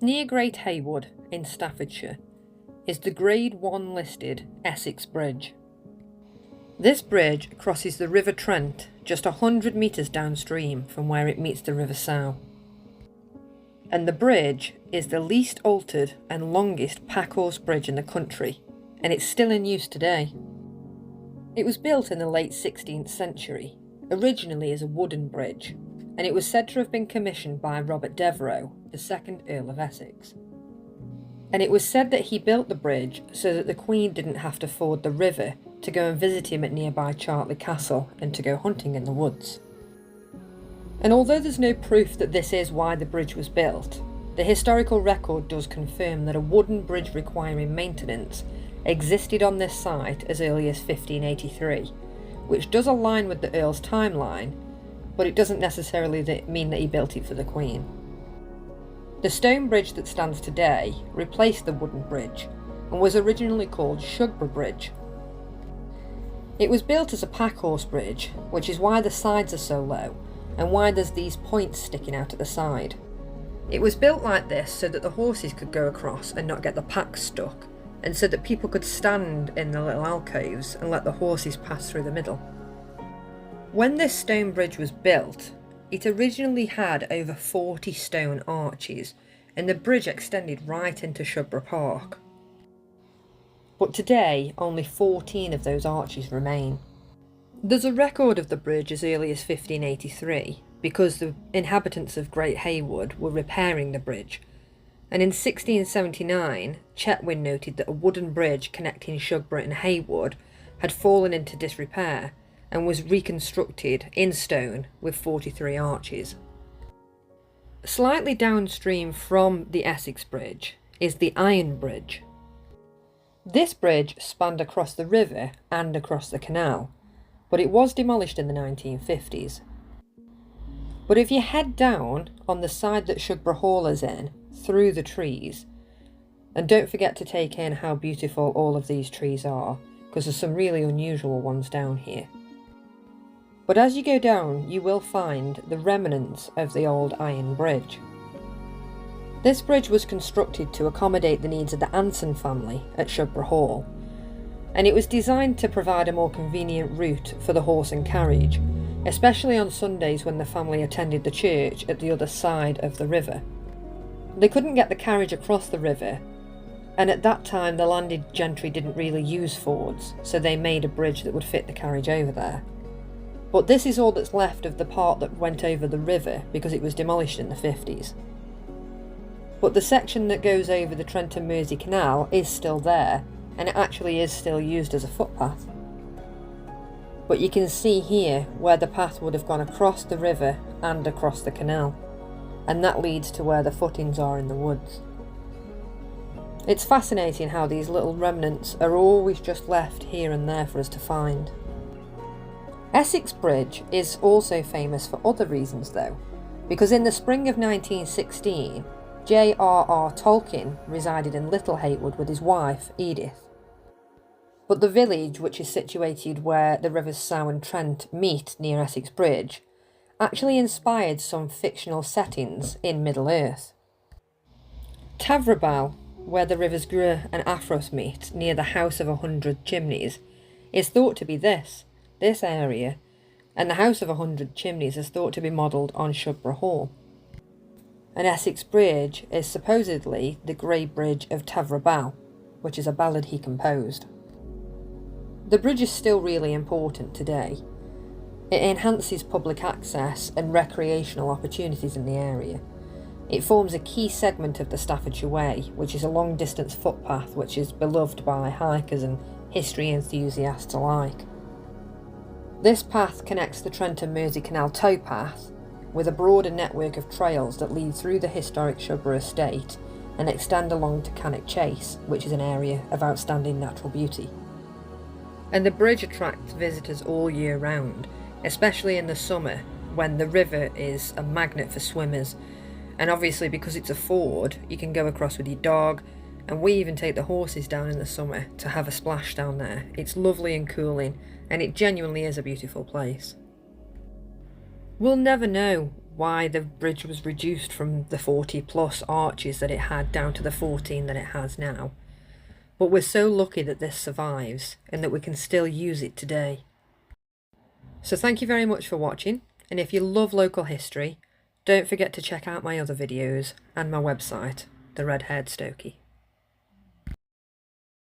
Near Great Haywood in Staffordshire is the Grade 1 listed Essex Bridge. This bridge crosses the River Trent just 100 metres downstream from where it meets the River Sow. And the bridge is the least altered and longest packhorse bridge in the country, and it's still in use today. It was built in the late 16th century, originally as a wooden bridge, and it was said to have been commissioned by Robert Devereux, the 2nd Earl of Essex. And it was said that he built the bridge so that the Queen didn't have to ford the river to go and visit him at nearby Chartley Castle and to go hunting in the woods. And although there's no proof that this is why the bridge was built, the historical record does confirm that a wooden bridge requiring maintenance existed on this site as early as 1583, which does align with the Earl's timeline, but it doesn't necessarily mean that he built it for the Queen. The stone bridge that stands today replaced the wooden bridge and was originally called Shugborough Bridge. It was built as a packhorse bridge, which is why the sides are so low and why there's these points sticking out at the side. It was built like this so that the horses could go across and not get the packs stuck, and so that people could stand in the little alcoves and let the horses pass through the middle. When this stone bridge was built, it originally had over 40 stone arches, and the bridge extended right into Shugborough Park. But today, only 14 of those arches remain. There's a record of the bridge as early as 1583, because the inhabitants of Great Haywood were repairing the bridge, and in 1679, Chetwynd noted that a wooden bridge connecting Shugborough and Haywood had fallen into disrepair, and was reconstructed in stone with 43 arches. Slightly downstream from the Essex Bridge is the Iron Bridge. This bridge spanned across the river and across the canal, but it was demolished in the 1950s. But if you head down on the side that Shugborough Hall is in, through the trees, and don't forget to take in how beautiful all of these trees are, because there's some really unusual ones down here. But as you go down, you will find the remnants of the old Iron Bridge. This bridge was constructed to accommodate the needs of the Anson family at Shugborough Hall, and it was designed to provide a more convenient route for the horse and carriage, especially on Sundays when the family attended the church at the other side of the river. They couldn't get the carriage across the river, and at that time the landed gentry didn't really use fords, so they made a bridge that would fit the carriage over there. But this is all that's left of the part that went over the river because it was demolished in the 50s. But the section that goes over the Trent and Mersey Canal is still there, and it actually is still used as a footpath. But you can see here where the path would have gone across the river and across the canal, and that leads to where the footings are in the woods. It's fascinating how these little remnants are always just left here and there for us to find. Essex Bridge is also famous for other reasons though, because in the spring of 1916, J.R.R. Tolkien resided in Little Haywood with his wife, Edith. But the village, which is situated where the rivers Sow and Trent meet near Essex Bridge, actually inspired some fictional settings in Middle-earth. Tavrobal, where the rivers Gre and Afros meet near the House of 100 Chimneys, is thought to be this area, and the House of 100 Chimneys is thought to be modelled on Shugborough Hall. And Essex Bridge is supposedly the Grey Bridge of Tavrobal, which is a ballad he composed. The bridge is still really important today. It enhances public access and recreational opportunities in the area. It forms a key segment of the Staffordshire Way, which is a long-distance footpath which is beloved by hikers and history enthusiasts alike. This path connects the Trent and Mersey Canal towpath with a broader network of trails that lead through the historic Shugborough estate and extend along to Cannock Chase, which is an area of outstanding natural beauty. And the bridge attracts visitors all year round, especially in the summer when the river is a magnet for swimmers, and obviously because it's a ford you can go across with your dog, and we even take the horses down in the summer to have a splash down there. It's lovely and cooling, and it genuinely is a beautiful place. We'll never know why the bridge was reduced from the 40 plus arches that it had down to the 14 that it has now. But we're so lucky that this survives and that we can still use it today. So thank you very much for watching, and if you love local history, don't forget to check out my other videos and my website, The Red Haired Stokey.